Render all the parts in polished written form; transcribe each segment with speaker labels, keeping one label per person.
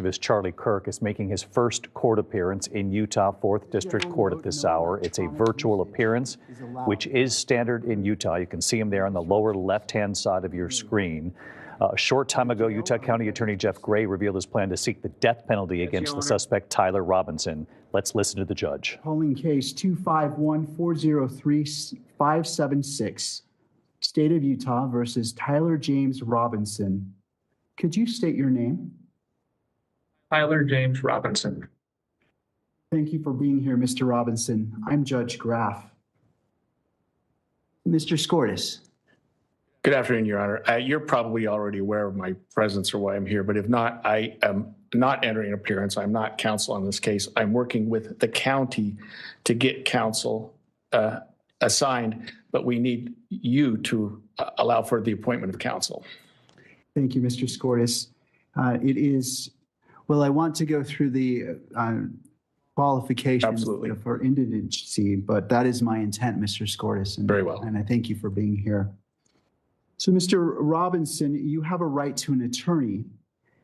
Speaker 1: Charlie Kirk is making his first court appearance in Utah 4th District Court at this hour. It's a virtual appearance, which is standard in Utah. You can see him there on the lower left-hand side of your screen. A short time ago, Utah County Attorney Jeff Gray revealed his plan to seek the death penalty against the suspect Tyler Robinson. Let's listen to the judge.
Speaker 2: Calling case 251-403-576, State of Utah versus Tyler James Robinson. Could you state your name?
Speaker 3: Tyler James Robinson.
Speaker 2: Thank you for being here, Mr. Robinson. I'm Judge Graff. Mr. Skordas.
Speaker 4: Good afternoon, Your Honor. You're probably already aware of my presence or why I'm here, but if not, I am not entering an appearance. I'm not counsel on this case. I'm working with the county to get counsel assigned, but we need you to allow for the appointment of counsel.
Speaker 2: Thank you, Mr. Skordas. Well, I want to go through the qualifications
Speaker 4: Absolutely.
Speaker 2: For indigency, but that is my intent, Mr. Skordas.
Speaker 4: Very well.
Speaker 2: And I thank you for being here. So, Mr. Robinson, you have a right to an attorney.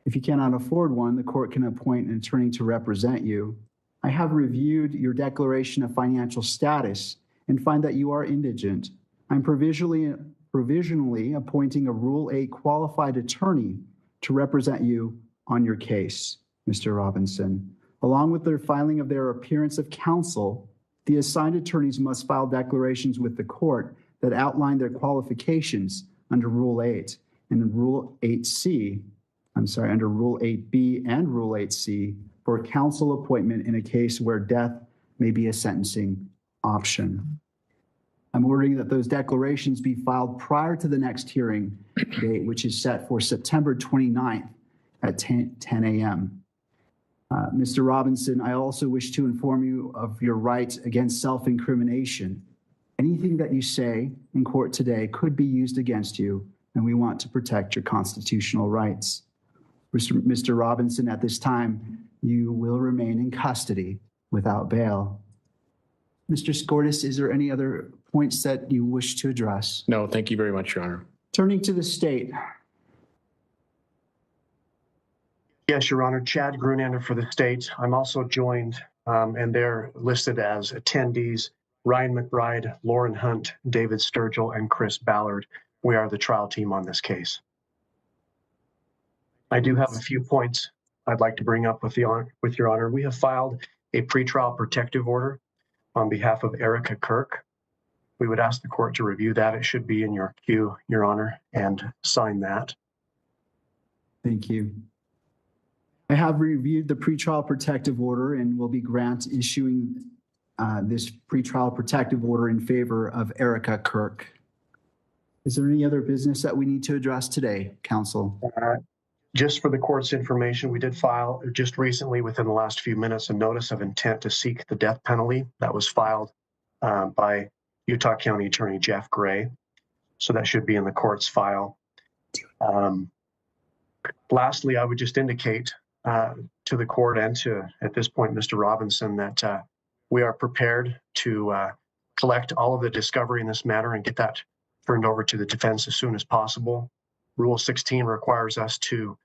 Speaker 2: If you cannot afford one, the court can appoint an attorney to represent you. I have reviewed your declaration of financial status and find that you are indigent. I'm provisionally appointing a Rule 8 qualified attorney to represent you on your case, Mr. Robinson. Along with the filing of their appearance of counsel, the assigned attorneys must file declarations with the court that outline their qualifications under Rule 8 and Rule 8C, under Rule 8B and Rule 8C for counsel appointment in a case where death may be a sentencing option. I'm ordering that those declarations be filed prior to the next hearing date, which is set for September 29th at 10 a.m. Mr. Robinson, I also wish to inform you of your right against self-incrimination. Anything that you say in court today could be used against you, and we want to protect your constitutional rights. Mr. Robinson, at this time, you will remain in custody without bail. Mr. Skordas, is there any other points that you wish to address?
Speaker 4: No, thank you very much, Your Honor.
Speaker 2: Turning to the state.
Speaker 5: Yes, Your Honor. Chad Grunander for the state. I'm also joined, and they're listed as attendees, Ryan McBride, Lauren Hunt, David Sturgill, and Chris Ballard. We are the trial team on this case. I do have a few points I'd like to bring up with Your Honor. We have filed a pretrial protective order on behalf of Erica Kirk. We would ask the court to review that. It should be in your queue, Your Honor, and sign that.
Speaker 2: Thank you. I have reviewed the pretrial protective order and will be issuing this pretrial protective order in favor of Erica Kirk. Is there any other business that we need to address today, counsel?
Speaker 5: Just for the court's information, we did file just recently, within the last few minutes, a notice of intent to seek the death penalty that was filed by Utah County Attorney Jeff Gray. So that should be in the court's file. Lastly, I would just indicate to the court and to, at this point, Mr. Robinson, that we are prepared to collect all of the discovery in this matter and get that turned over to the defense as soon as possible. Rule 16 requires us to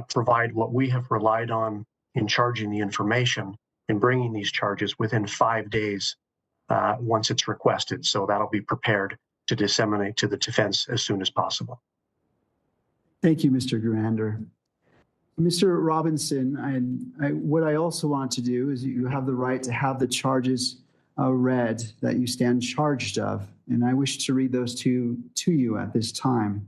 Speaker 5: provide what we have relied on in charging the information and bringing these charges within 5 days once it's requested. So that'll be prepared to disseminate to the defense as soon as possible.
Speaker 2: Thank you, Mr. Grunander. Mr. Robinson, what I also want to do is you have the right to have the charges read that you stand charged of, and I wish to read those to you at this time.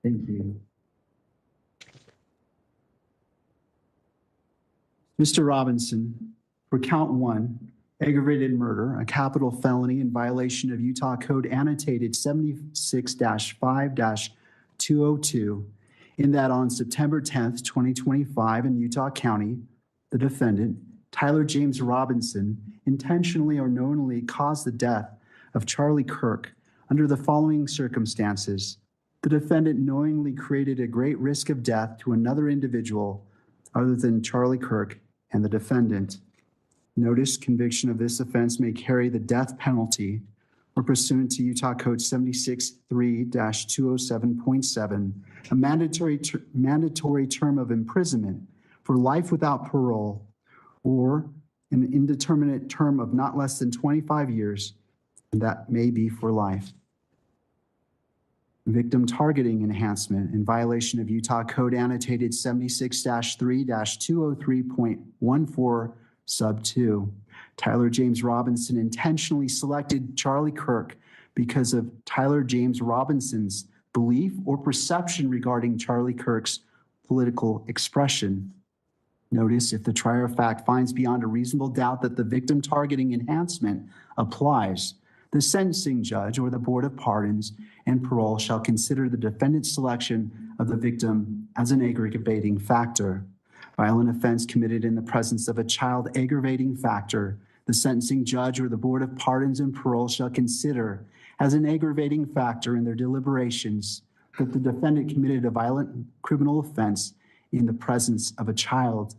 Speaker 2: Thank you. Mr. Robinson, for count 1, aggravated murder, a capital felony in violation of Utah Code annotated 76-5-202, in that on September 10th, 2025 in Utah County, the defendant, Tyler James Robinson, intentionally or knowingly caused the death of Charlie Kirk under the following circumstances. The defendant knowingly created a great risk of death to another individual other than Charlie Kirk and the defendant. Notice conviction of this offense may carry the death penalty. or pursuant to Utah Code 76.3-207.7, a mandatory term of imprisonment for life without parole or an indeterminate term of not less than 25 years, and that may be for life. Victim targeting enhancement in violation of Utah Code annotated 76-3-203.14 sub 2. Tyler James Robinson intentionally selected Charlie Kirk because of Tyler James Robinson's belief or perception regarding Charlie Kirk's political expression. Notice, if the trier of fact finds beyond a reasonable doubt that the victim targeting enhancement applies, the sentencing judge or the Board of Pardons and Parole shall consider the defendant's selection of the victim as an aggravating factor. Violent offense committed in the presence of a child aggravating factor, the sentencing judge or the Board of Pardons and Parole shall consider as an aggravating factor in their deliberations that the defendant committed a violent criminal offense in the presence of a child.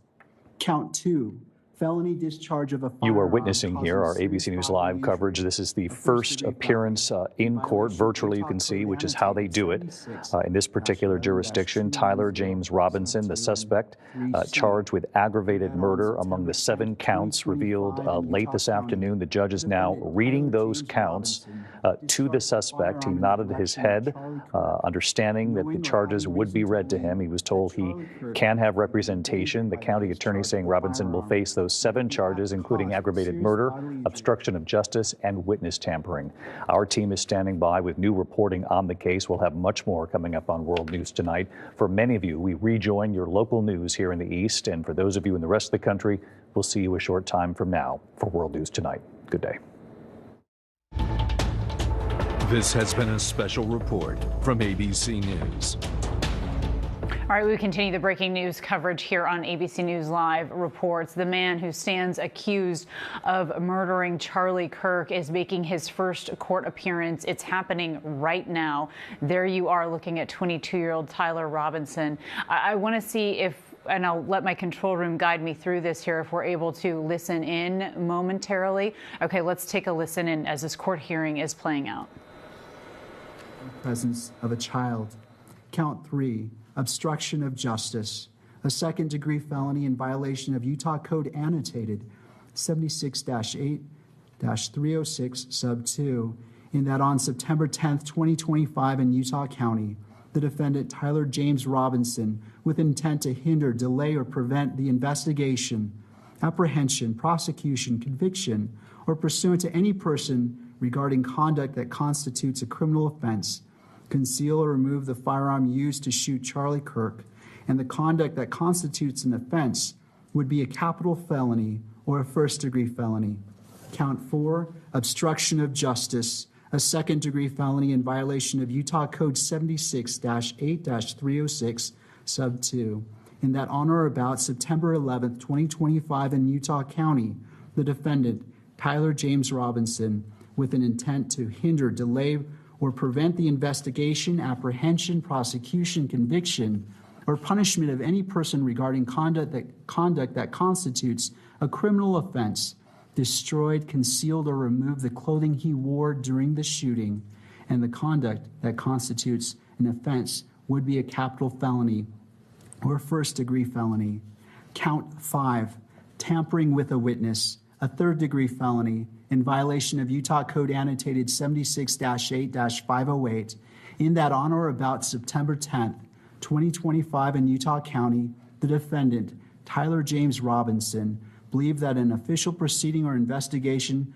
Speaker 2: Count 2, felony discharge of a firearm.
Speaker 1: You are witnessing here our ABC News Live coverage. This is the first appearance in court, virtually you can see, which is how they do it. In this particular jurisdiction, Tyler James Robinson, the suspect, charged with aggravated murder among the 7 counts revealed late this afternoon. The judge is now reading those counts to the suspect. He nodded his head, understanding that the charges would be read to him. He was told he can have representation. The county attorney saying Robinson will face those 7 charges, including aggravated murder, obstruction of justice, and witness tampering. Our team is standing by with new reporting on the case. We'll have much more coming up on World News Tonight. For many of you, we rejoin your local news here in the East, and for those of you in the rest of the country, we'll see you a short time from now for World News Tonight. Good day.
Speaker 6: This has been a special report from ABC News.
Speaker 7: All right, we continue the breaking news coverage here on ABC News Live reports. The man who stands accused of murdering Charlie Kirk is making his first court appearance. It's happening right now. There you are looking at 22-year-old Tyler Robinson. I want to see if, and I'll let my control room guide me through this here, if we're able to listen in momentarily. Okay, let's take a listen in as this court hearing is playing out.
Speaker 2: Presence of a child. Count 3. Obstruction of justice, a second-degree felony in violation of Utah Code annotated 76-8-306 sub 2, in that on September 10th, 2025 in Utah County, the defendant Tyler James Robinson, with intent to hinder, delay, or prevent the investigation, apprehension, prosecution, conviction, or pursuant to any person regarding conduct that constitutes a criminal offense, conceal or remove the firearm used to shoot Charlie Kirk, and the conduct that constitutes an offense would be a capital felony or a first-degree felony. Count 4, obstruction of justice, a second-degree felony in violation of Utah Code 76-8-306 sub 2, in that on or about September 11th, 2025 in Utah County, the defendant, Tyler James Robinson, with an intent to hinder, delay, or prevent the investigation, apprehension, prosecution, conviction, or punishment of any person regarding conduct that constitutes a criminal offense, destroyed, concealed, or removed the clothing he wore during the shooting, and the conduct that constitutes an offense would be a capital felony or first-degree felony. Count 5, tampering with a witness, a third-degree felony, in violation of Utah Code annotated 76-8-508, in that on or about September 10th, 2025 in Utah County, the defendant, Tyler James Robinson, believed that an official proceeding or investigation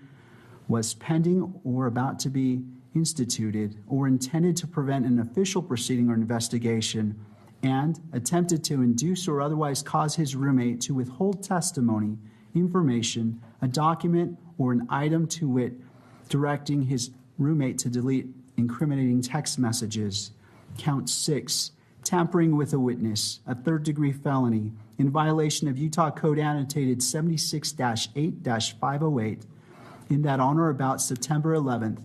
Speaker 2: was pending or about to be instituted, or intended to prevent an official proceeding or investigation, and attempted to induce or otherwise cause his roommate to withhold testimony, information, a document, or an item, to wit, directing his roommate to delete incriminating text messages. Count 6, tampering with a witness, a third-degree felony, in violation of Utah Code annotated 76-8-508, in that on or about September 11th,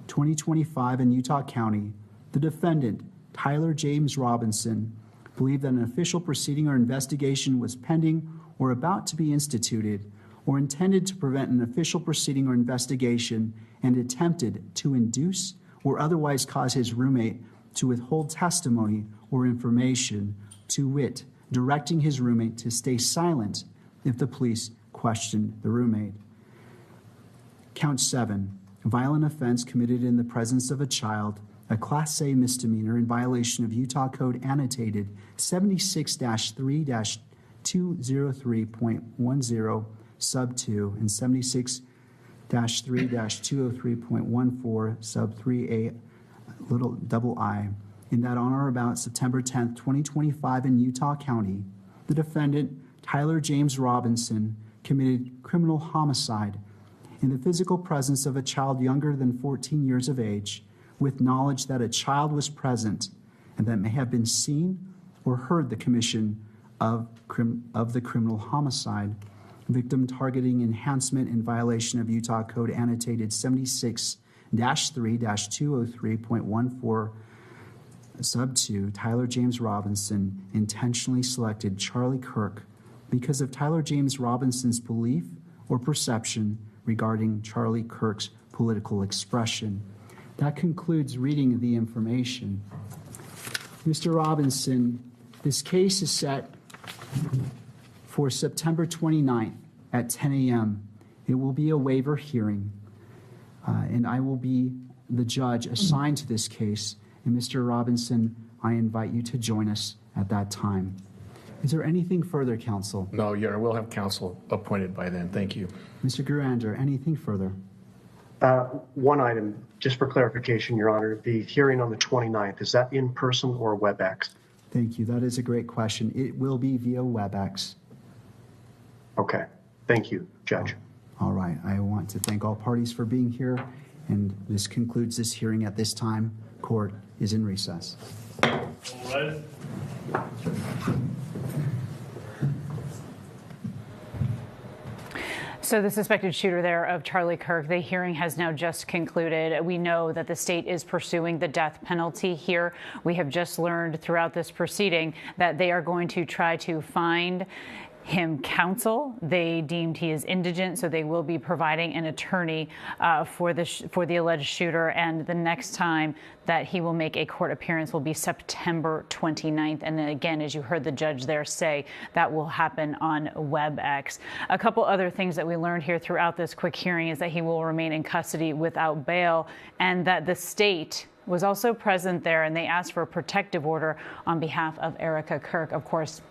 Speaker 2: 2025 in Utah County, the defendant, Tyler James Robinson, believed that an official proceeding or investigation was pending or about to be instituted, or intended to prevent an official proceeding or investigation and attempted to induce or otherwise cause his roommate to withhold testimony or information, to wit, directing his roommate to stay silent if the police questioned the roommate. Count 7, violent offense committed in the presence of a child, a Class A misdemeanor in violation of Utah Code Annotated 76-3-203.10 sub 2 and 76-3-203.14 sub 3a little double I, in that on or about September 10th, 2025 in Utah County, the defendant, Tyler James Robinson, committed criminal homicide in the physical presence of a child younger than 14 years of age, with knowledge that a child was present and that may have been seen or heard the commission of the criminal homicide. Victim targeting enhancement in violation of Utah Code Annotated 76-3-203.14 sub 2, Tyler James Robinson intentionally selected Charlie Kirk because of Tyler James Robinson's belief or perception regarding Charlie Kirk's political expression. That concludes reading the information. Mr. Robinson, this case is set for September 29th at 10 a.m. It will be a waiver hearing, and I will be the judge assigned to this case. And Mr. Robinson, I invite you to join us at that time. Is there anything further, counsel?
Speaker 4: No, Your Honor, we'll have counsel appointed by then. Thank you.
Speaker 2: Mr. Gurander, anything further?
Speaker 5: One item, just for clarification, Your Honor, the hearing on the 29th, is that in person or WebEx?
Speaker 2: Thank you. That is a great question. It will be via WebEx.
Speaker 5: Okay. Thank you, Judge.
Speaker 2: All right. I want to thank all parties for being here, and this concludes this hearing at this time. Court is in recess.
Speaker 8: All right.
Speaker 7: So the suspected shooter there of Charlie Kirk, the hearing has now just concluded. We know that the state is pursuing the death penalty here. We have just learned throughout this proceeding that they are going to try to find him counsel. They deemed he is indigent, so they will be providing an attorney for the alleged shooter. And the next time that he will make a court appearance will be September 29th. And then again, as you heard the judge there say, that will happen on WebEx. A couple other things that we learned here throughout this quick hearing is that he will remain in custody without bail, and that the state was also present there, and they asked for a protective order on behalf of Erica Kirk. Of course,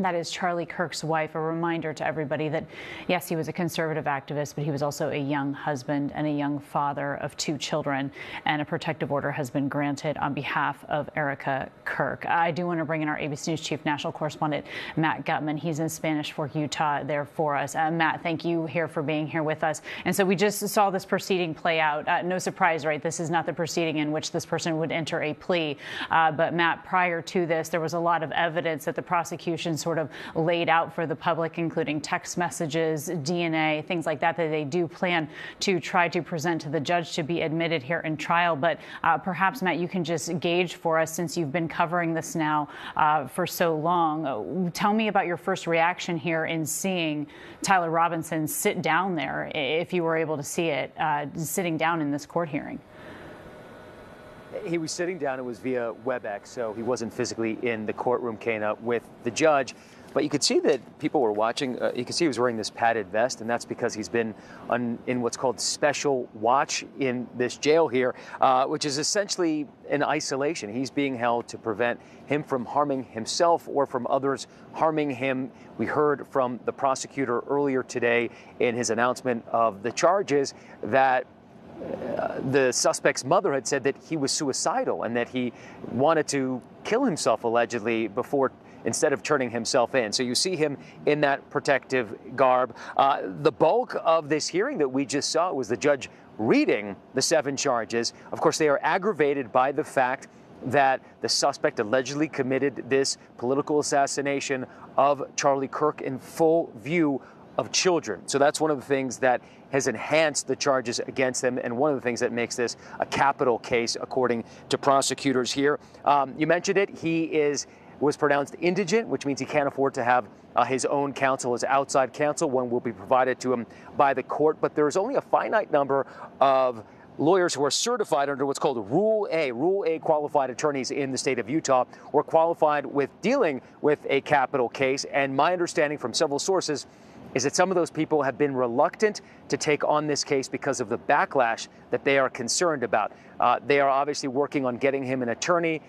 Speaker 7: that is Charlie Kirk's wife. A reminder to everybody that, yes, he was a conservative activist, but he was also a young husband and a young father of 2 children, and a protective order has been granted on behalf of Erica Kirk. I do want to bring in our ABC News Chief National Correspondent, Matt Gutman. He's in Spanish Fork, Utah, there for us. Matt, thank you here for being here with us. And so we just saw this proceeding play out. No surprise, right? This is not the proceeding in which this person would enter a plea. But Matt, prior to this, there was a lot of evidence that the prosecution sort of laid out for the public, including text messages, DNA, things like that, that they do plan to try to present to the judge to be admitted here in trial. But perhaps, Matt, you can just gauge for us, since you've been covering this now for so long. Tell me about your first reaction here in seeing Tyler Robinson sit down there, if you were able to see it, sitting down in this court hearing.
Speaker 9: He was sitting down. It was via WebEx, so he wasn't physically in the courtroom, Kana, with the judge. But you could see that people were watching. You could see he was wearing this padded vest, and that's because he's been in what's called special watch in this jail here, which is essentially in isolation. He's being held to prevent him from harming himself or from others harming him. We heard from the prosecutor earlier today in his announcement of the charges that the suspect's mother had said that he was suicidal and that he wanted to kill himself, allegedly, instead of turning himself in. So you see him in that protective garb. The bulk of this hearing that we just saw was the judge reading the 7 charges. Of course, they are aggravated by the fact that the suspect allegedly committed this political assassination of Charlie Kirk in full view of children. So that's one of the things that has enhanced the charges against them, and one of the things that makes this a capital case, according to prosecutors here. You mentioned it. He is was pronounced indigent, which means he can't afford to have his own counsel, his outside counsel. One will be provided to him by the court, but there's only a finite number of lawyers who are certified under what's called Rule A qualified attorneys in the state of Utah, or qualified with dealing with a capital case. And my understanding from several sources is that some of those people have been reluctant to take on this case because of the backlash that they are concerned about. They are obviously working on getting him an attorney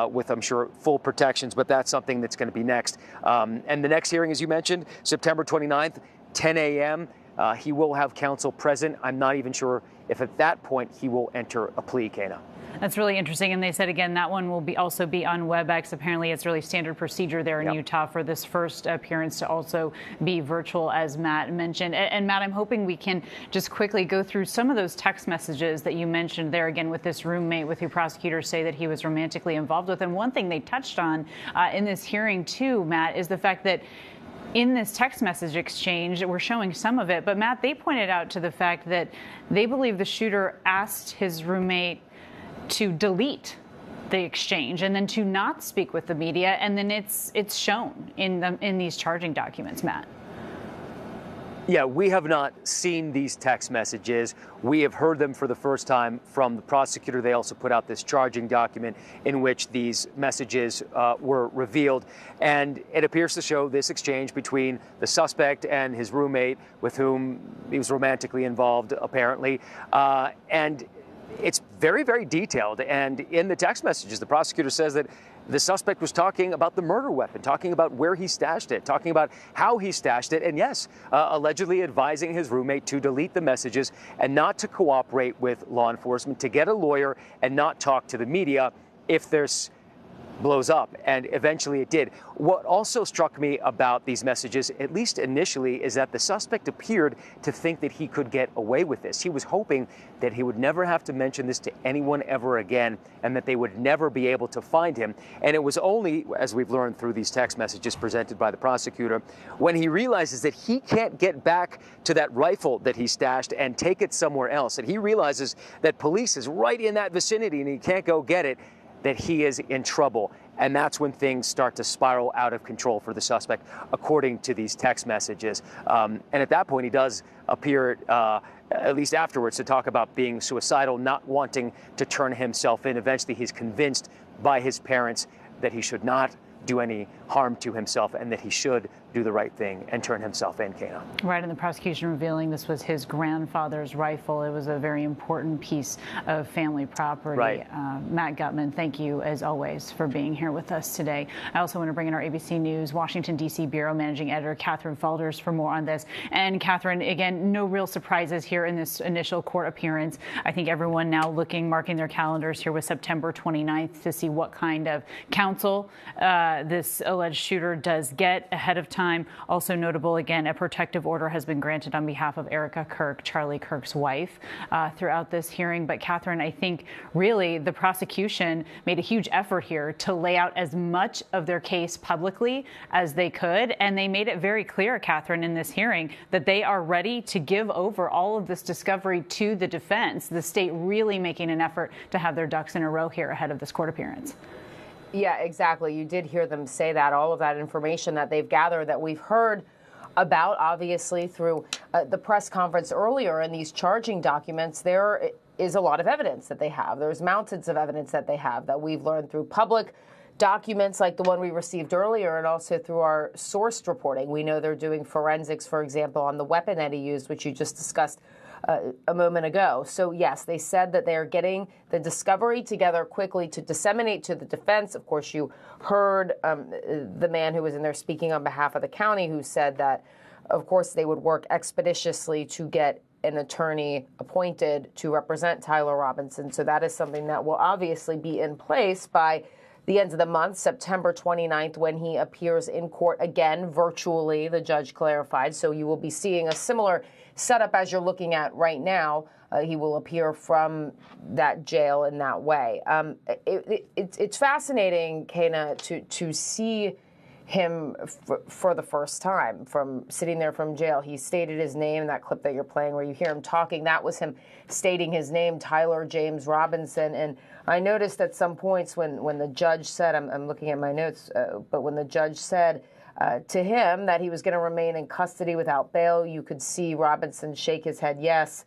Speaker 9: with, I'm sure, full protections, but that's something that's going to be next. And the next hearing, as you mentioned, September 29th, 10 a.m., he will have counsel present. I'm not even sure if at that point he will enter a plea, Kana.
Speaker 7: That's really interesting. And they said, again, that one will also be on WebEx. Apparently, it's really standard procedure there in Utah for this first appearance to also be virtual, as Matt mentioned. And Matt, I'm hoping we can just quickly go through some of those text messages that you mentioned there, again, with this roommate with who prosecutors say that he was romantically involved with. And one thing they touched on in this hearing, too, Matt, is the fact that in this text message exchange, we're showing some of it, but Matt, they pointed out to the fact that they believe the shooter asked his roommate to delete the exchange and then to not speak with the media, and then it's shown in these charging documents, Matt.
Speaker 9: Yeah, we have not seen these text messages. We have heard them for the first time from the prosecutor. They also put out this charging document in which these messages were revealed. And it appears to show this exchange between the suspect and his roommate, with whom he was romantically involved, apparently. And it's very, very detailed. And in the text messages, the prosecutor says that the suspect was talking about the murder weapon, talking about where he stashed it, talking about how he stashed it, and yes, allegedly advising his roommate to delete the messages and not to cooperate with law enforcement, to get a lawyer and not talk to the media if there's blows up, and eventually it did. What also struck me about these messages, at least initially, is that the suspect appeared to think that he could get away with this. He was hoping that he would never have to mention this to anyone ever again, and that they would never be able to find him. And it was only, as we've learned through these text messages presented by the prosecutor, when he realizes that he can't get back to that rifle that he stashed and take it somewhere else, and he realizes that police is right in that vicinity and he can't go get it, that he is in trouble. And that's when things start to spiral out of control for the suspect, according to these text messages. And at that point, he does appear, at least afterwards, to talk about being suicidal, not wanting to turn himself in. Eventually, he's convinced by his parents that he should not do any harm to himself and that he should do the right thing and turn himself in, Kana.
Speaker 7: Right, and the prosecution revealing this was his grandfather's rifle. It was a very important piece of family property.
Speaker 9: Right.
Speaker 7: Matt Gutman, thank you, as always, for being here with us today. I also want to bring in our ABC News Washington, D.C. Bureau Managing Editor Catherine Falders for more on this. And Catherine, again, no real surprises here in this initial court appearance. I think everyone now marking their calendars here with September 29th to see what kind of counsel this alleged shooter does get ahead of time. Also notable, again, a protective order has been granted on behalf of Erica Kirk, Charlie Kirk's wife, throughout this hearing. But Catherine, I think really the prosecution made a huge effort here to lay out as much of their case publicly as they could. And they made it very clear, Catherine, in this hearing that they are ready to give over all of this discovery to the defense, the state really making an effort to have their ducks in a row here ahead of this court appearance.
Speaker 10: Yeah, exactly. You did hear them say that, all of that information that they've gathered, that we've heard about, obviously, through the press conference earlier in these charging documents. There is a lot of evidence that they have. There's mountains of evidence that they have that we've learned through public documents like the one we received earlier, and also through our sourced reporting. We know they're doing forensics, for example, on the weapon that he used, which you just discussed a moment ago. So yes, they said that they are getting the discovery together quickly to disseminate to the defense. Of course, you heard the man who was in there speaking on behalf of the county, who said that, of course, they would work expeditiously to get an attorney appointed to represent Tyler Robinson. So that is something that will obviously be in place by the end of the month, September 29th, when he appears in court again virtually, the judge clarified. So you will be seeing a similar setup as you're looking at right now. He will appear from that jail in that way. It's fascinating, Kana, to see him for the first time from sitting there from jail. He stated his name in that clip that you're playing where you hear him talking. That was him stating his name, Tyler James Robinson. And I noticed at some points when the judge said, I'm looking at my notes, but when the judge said to him that he was going to remain in custody without bail, you could see Robinson shake his head yes.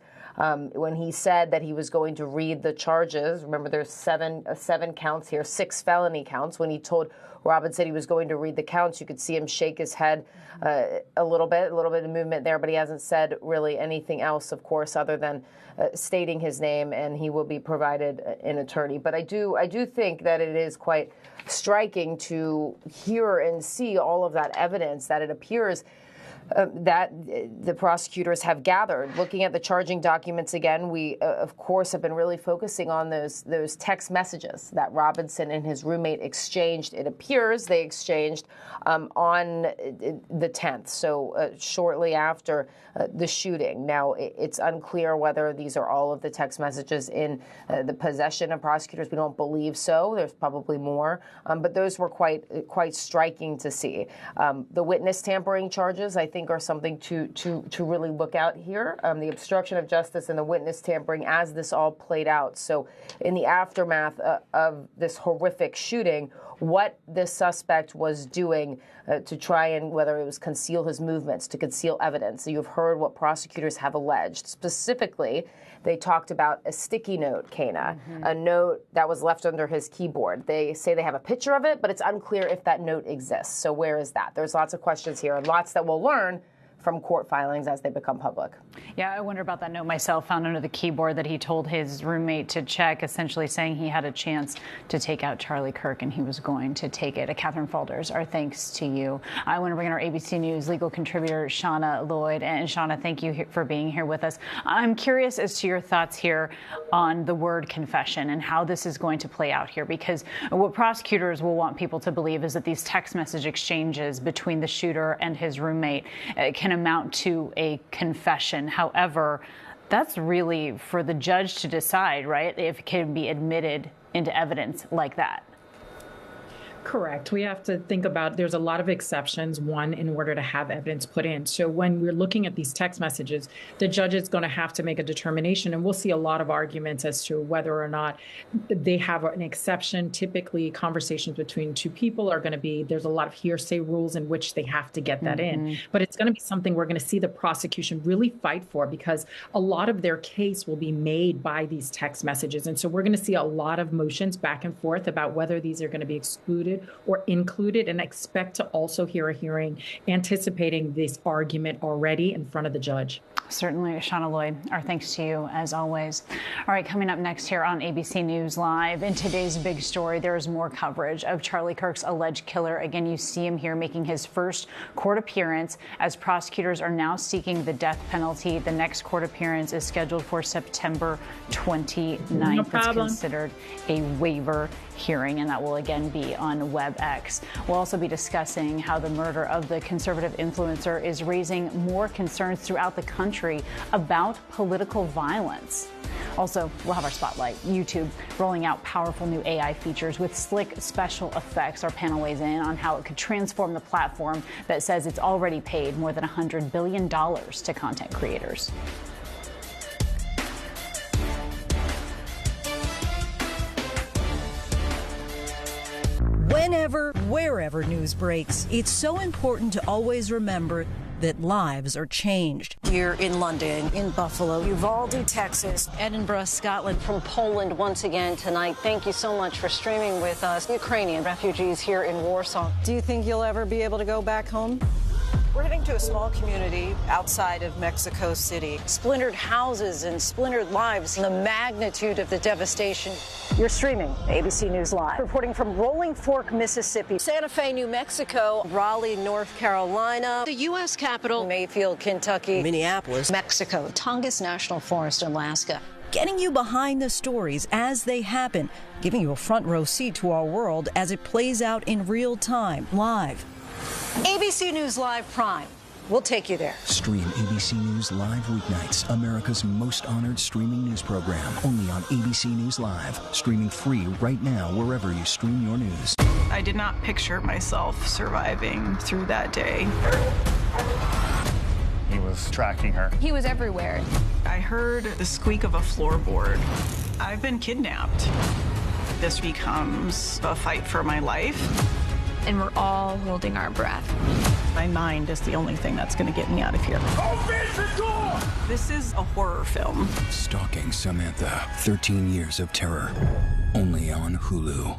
Speaker 10: When he said that he was going to read the charges, remember there's seven counts here, 6 felony counts. When he told Robinson he was going to read the counts, you could see him shake his head a little bit of movement there, but he hasn't said really anything else, of course, other than stating his name, and he will be provided an attorney. But I do think that it is quite striking to hear and see all of that evidence that it appears that the prosecutors have gathered. Looking at the charging documents again, we, of course, have been really focusing on those text messages that Robinson and his roommate exchanged. It appears they exchanged on the 10th, so shortly after the shooting. Now, it's unclear whether these are all of the text messages in the possession of prosecutors. We don't believe so. There's probably more, but those were quite striking to see. The witness tampering charges, I think, are something to really look out here. The obstruction of justice and the witness tampering as this all played out. So in the aftermath of this horrific shooting, what this suspect was doing to try and, whether it was conceal his movements, to conceal evidence. So you've heard what prosecutors have alleged. Specifically, they talked about a sticky note, Kana, a note that was left under his keyboard. They say they have a picture of it, but it's unclear if that note exists. So where is that? There's lots of questions here and lots that we'll learn from court filings as they become public. Yeah, I wonder about that note myself, found under the keyboard that he told his roommate to check, essentially saying he had a chance to take out Charlie Kirk and he was going to take it. Catherine Falders, our thanks to you. I want to bring in our ABC News legal contributor, Shauna Lloyd. And Shauna, thank you for being here with us. I'm curious as to your thoughts here on the word confession and how this is going to play out here, because what prosecutors will want people to believe is that these text message exchanges between the shooter and his roommate can amount to a confession. However, that's really for the judge to decide, right, if it can be admitted into evidence like that.
Speaker 11: Correct. We have to think about, there's a lot of exceptions, one, in order to have evidence put in. So when we're looking at these text messages, the judge is going to have to make a determination, and we'll see a lot of arguments as to whether or not they have an exception. Typically, conversations between two people are going to be, there's a lot of hearsay rules in which they have to get that in. But it's going to be something we're going to see the prosecution really fight for, because a lot of their case will be made by these text messages. And so we're going to see a lot of motions back and forth about whether these are going to be excluded or included, and expect to also hear a hearing anticipating this argument already in front of the judge. Certainly, Shauna Lloyd, our thanks to you as always. All right, coming up next here on ABC News Live, in today's big story, there is more coverage of Charlie Kirk's alleged killer. Again, you see him here making his first court appearance as prosecutors are now seeking the death penalty. The next court appearance is scheduled for September 29th. No problem. It's considered a waiver hearing, and that will again be on WebEx. We'll also be discussing how the murder of the conservative influencer is raising more concerns throughout the country about political violence. Also, we'll have our spotlight. YouTube rolling out powerful new AI features with slick special effects. Our panel weighs in on how it could transform the platform that says it's already paid more than $100 billion to content creators.
Speaker 12: Whenever, wherever news breaks, it's so important to always remember that lives are changed. Here in London, in Buffalo, Uvalde, Texas, Edinburgh, Scotland. From Poland once again tonight. Thank you so much for streaming with us. Ukrainian refugees here in Warsaw. Do you think you'll ever be able to go back home? We're heading to a small community outside of Mexico City. Splintered houses and splintered lives. The magnitude of the devastation. You're streaming ABC News Live. Reporting from Rolling Fork, Mississippi. Santa Fe, New Mexico. Raleigh, North Carolina. The U.S. Capitol. Mayfield, Kentucky. Minneapolis, Mexico. Tongass National Forest, Alaska. Getting you behind the stories as they happen. Giving you a front row seat to our world as it plays out in real time, live. ABC News Live Prime. We'll take you there.
Speaker 13: Stream ABC News Live weeknights, America's most honored streaming news program, only on ABC News Live. Streaming free right now wherever you stream your news.
Speaker 14: I did not picture myself surviving through that day.
Speaker 15: He was tracking her.
Speaker 14: He was everywhere. I heard the squeak of a floorboard. I've been kidnapped. This becomes a fight for my life.
Speaker 16: And we're all holding our breath.
Speaker 14: My mind is the only thing that's going to get me out of here. Open the door! This is a horror film.
Speaker 13: Stalking Samantha, 13 Years of Terror, only on Hulu.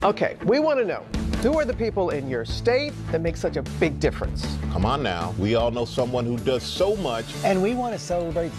Speaker 17: Okay, we want to know, who are the people in your state that make such a big difference?
Speaker 18: Come on now. We all know someone who does so much.
Speaker 17: And we want to celebrate